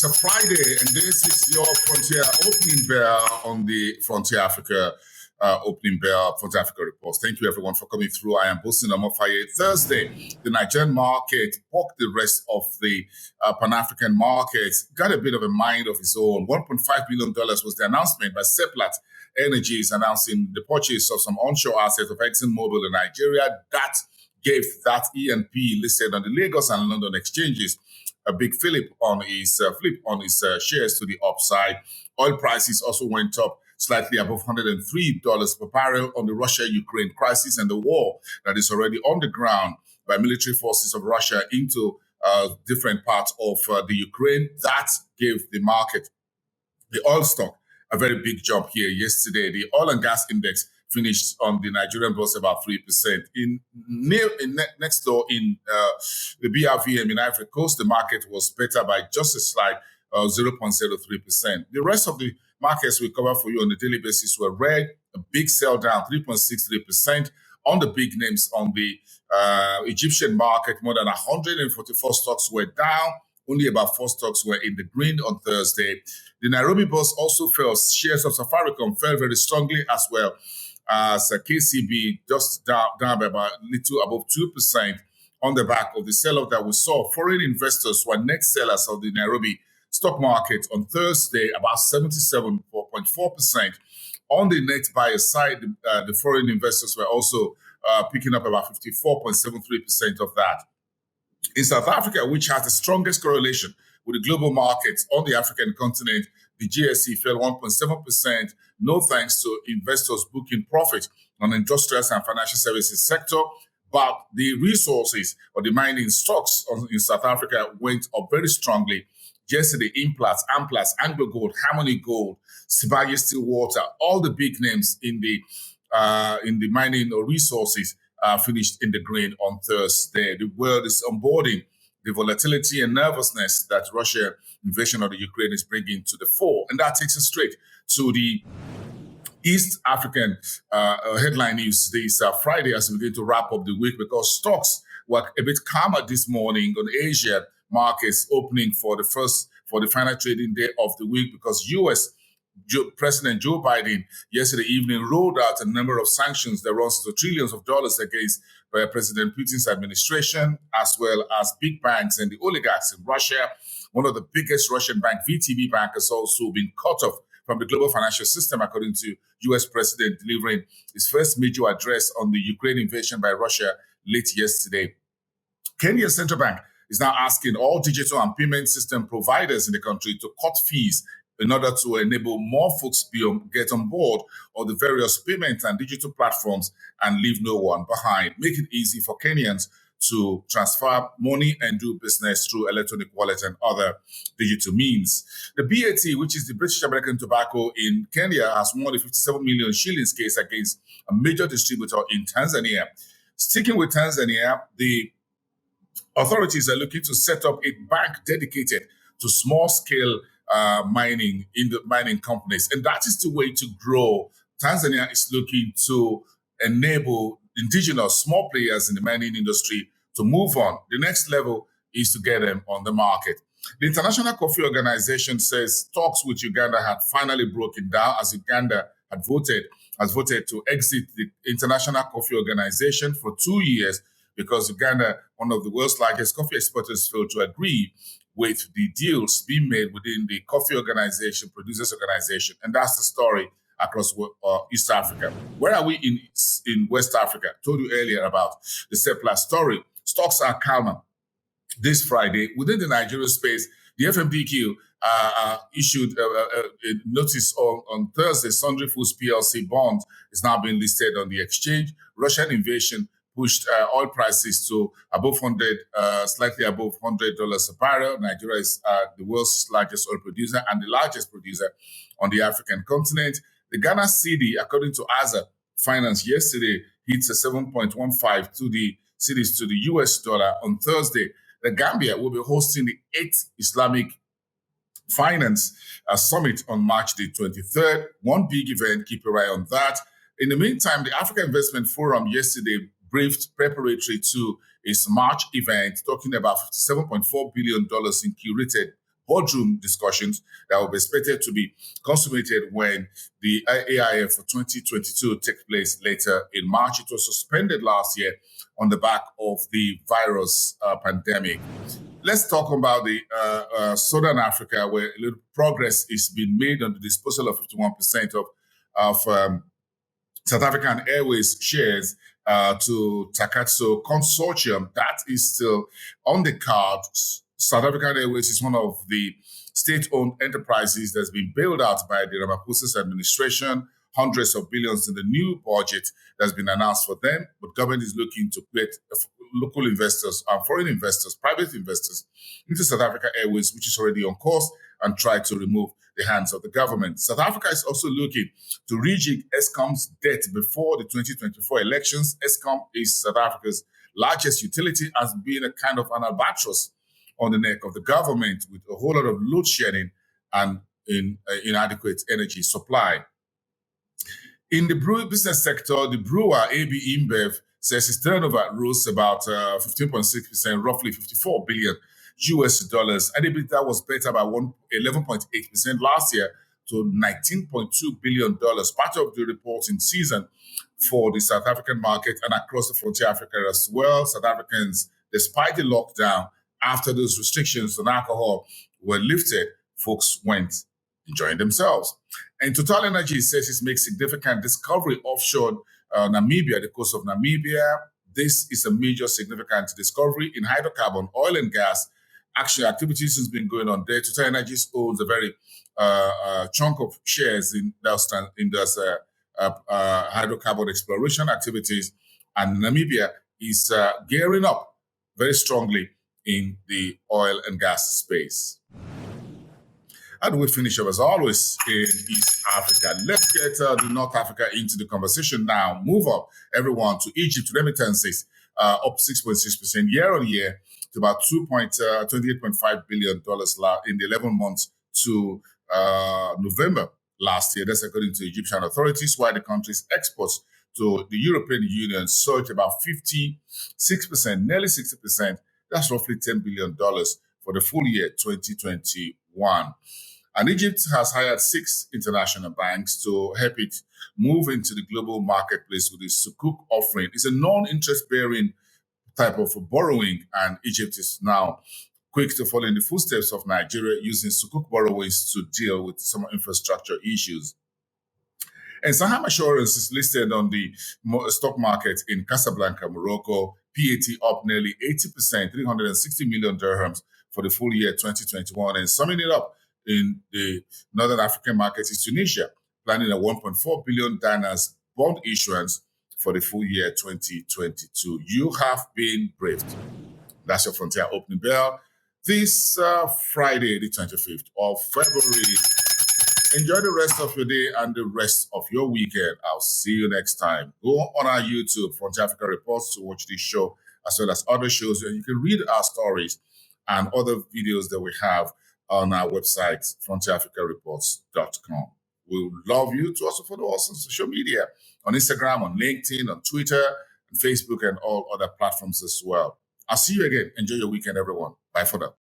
It's a Friday, and this is your Frontier opening bell on the Frontier Africa opening bell, Frontier Africa reports. Thank you, everyone, for coming through. I am Bosin Omofaye. Thursday, the Nigerian market bucked the rest of the Pan-African markets, got a bit of a mind of its own. $1.5 billion was the announcement by Seplat Energies announcing the purchase of some onshore assets of ExxonMobil in Nigeria. That gave that E&P listed on the Lagos and London exchanges a big flip on his shares to the upside. Oil prices also went up slightly above $103 per barrel on the Russia-Ukraine crisis and the war that is already on the ground by military forces of Russia into different parts of the Ukraine. That gave the market, the oil stock, a very big jump here yesterday. The oil and gas index finished on the Nigerian bourse about 3%. Next door in the BRVM in Ivory Coast, the market was better by just a slight 0.03%. The rest of the markets we cover for you on a daily basis were red, a big sell down, 3.63%. On the big names on the Egyptian market, more than 144 stocks were down. Only about 4 stocks were in the green on Thursday. The Nairobi bourse also fell. Shares of Safaricom fell very strongly as well as KCB, just down by about a little above 2% on the back of the sell-off that we saw. Foreign investors were net sellers of the Nairobi stock market on Thursday, about 77.4%. On the net buyer side, the foreign investors were also picking up about 54.73% of that. In South Africa, which has the strongest correlation with the global markets on the African continent, the GSE fell 1.7%, no thanks to investors booking profit on the industrials and financial services sector. But the resources or the mining stocks in South Africa went up very strongly. Yesterday, Implats, Amplats, Anglo Gold, Harmony Gold, Sibanye Stillwater, all the big names in the mining or resources finished in the green on Thursday. The world is onboarding the volatility and nervousness that Russia invasion of the Ukraine is bringing to the fore. And that takes us straight to the East African headline news this Friday as we begin to wrap up the week, because stocks were a bit calmer this morning on Asia markets opening for the final trading day of the week, because U.S. President Joe Biden yesterday evening rolled out a number of sanctions that runs to trillions of dollars against President Putin's administration, as well as big banks and the oligarchs in Russia. One of the biggest Russian bank, VTB Bank, has also been cut off from the global financial system, according to U.S. President delivering his first major address on the Ukraine invasion by Russia late yesterday. Kenya's central bank is now asking all digital and payment system providers in the country to cut fees in order to enable more folks get on board on the various payment and digital platforms and leave no one behind. Make it easy for Kenyans to transfer money and do business through electronic wallets and other digital means. The BAT, which is the British American Tobacco in Kenya, has won a 57 million shillings case against a major distributor in Tanzania. Sticking with Tanzania, the authorities are looking to set up a bank dedicated to small-scale mining in the mining companies. And that is the way to grow. Tanzania is looking to enable indigenous small players in the mining industry to move on. The next level is to get them on the market. The International Coffee Organization says talks with Uganda had finally broken down as Uganda has voted to exit the International Coffee Organization for 2 years because Uganda, one of the world's largest coffee exporters, failed to agree with the deals being made within the coffee organization, producers organization. And that's the story across East Africa. Where are we in West Africa? I told you earlier about the Seplat story. Stocks are calmer this Friday. Within the Nigeria space, the FMDQ issued a notice on Thursday. Sundry Foods PLC bond is now being listed on the exchange. Russian invasion pushed oil prices to above slightly above $100 a barrel. Nigeria is the world's largest oil producer and the largest producer on the African continent. The Ghana cedi, according to Aza Finance yesterday, hits a 7.15 to the cedis to the US dollar on Thursday. The Gambia will be hosting the 8th Islamic Finance Summit on March the 23rd. One big event, keep your eye on that. In the meantime, the Africa Investment Forum yesterday briefed preparatory to its March event, talking about $57.4 billion in curated boardroom discussions that will be expected to be consummated when the AIF for 2022 takes place later in March. It was suspended last year on the back of the virus pandemic. Let's talk about the Southern Africa, where a little progress is being made on the disposal of 51% of South African Airways shares to Takatso Consortium. That is still on the cards. South African Airways is one of the state-owned enterprises that's been bailed out by the Ramaphosa's administration, hundreds of billions in the new budget that's been announced for them. But government is looking to create local investors, foreign investors, private investors into South Africa Airways, which is already on course, and try to remove the hands of the government. South Africa is also looking to rejig Eskom's debt before the 2024 elections. Eskom is South Africa's largest utility, has been a kind of an albatross on the neck of the government with a whole lot of load shedding and inadequate energy supply. In the business sector, the brewer AB InBev says its turnover rose about 15.6%, roughly $54 billion, and EBITDA was better by 11.8% last year to $19.2 billion, part of the reporting season for the South African market and across the frontier Africa as well. South Africans, despite the lockdown, after those restrictions on alcohol were lifted, folks went enjoying themselves. And TotalEnergies says it's made significant discovery offshore Namibia, the coast of Namibia. This is a major significant discovery in hydrocarbon, oil and gas. Actually, activities has been going on there. TotalEnergies owns a very chunk of shares in those hydrocarbon exploration activities, and Namibia is gearing up very strongly in the oil and gas space. And we finish up as always in East Africa. Let's get the North Africa into the conversation now. Move up, everyone, to Egypt. Remittances up 6.6% year on year to about $28.5 billion in the 11 months to November last year. That's according to Egyptian authorities, while the country's exports to the European Union surged about 56%, nearly 60%. That's roughly $10 billion for the full year 2021. And Egypt has hired 6 international banks to help it move into the global marketplace with the Sukuk offering. It's a non-interest-bearing type of borrowing, and Egypt is now quick to follow in the footsteps of Nigeria, using Sukuk borrowings to deal with some infrastructure issues. And Saham Assurance is listed on the stock market in Casablanca, Morocco. PAT up nearly 80%, 360 million dirhams for the full year 2021. And summing it up in the Northern African market is Tunisia, planning a 1.4 billion dinars bond issuance for the full year 2022. You have been briefed. That's your Frontier Opening Bell. This Friday, the 25th of February. Enjoy the rest of your day and the rest of your weekend. I'll see you next time. Go on our YouTube, Frontier Africa Reports, to watch this show, as well as other shows. And you can read our stories and other videos that we have on our website, frontierafricareports.com. We would love you to also follow us on social media, on Instagram, on LinkedIn, on Twitter, and Facebook, and all other platforms as well. I'll see you again. Enjoy your weekend, everyone. Bye for now.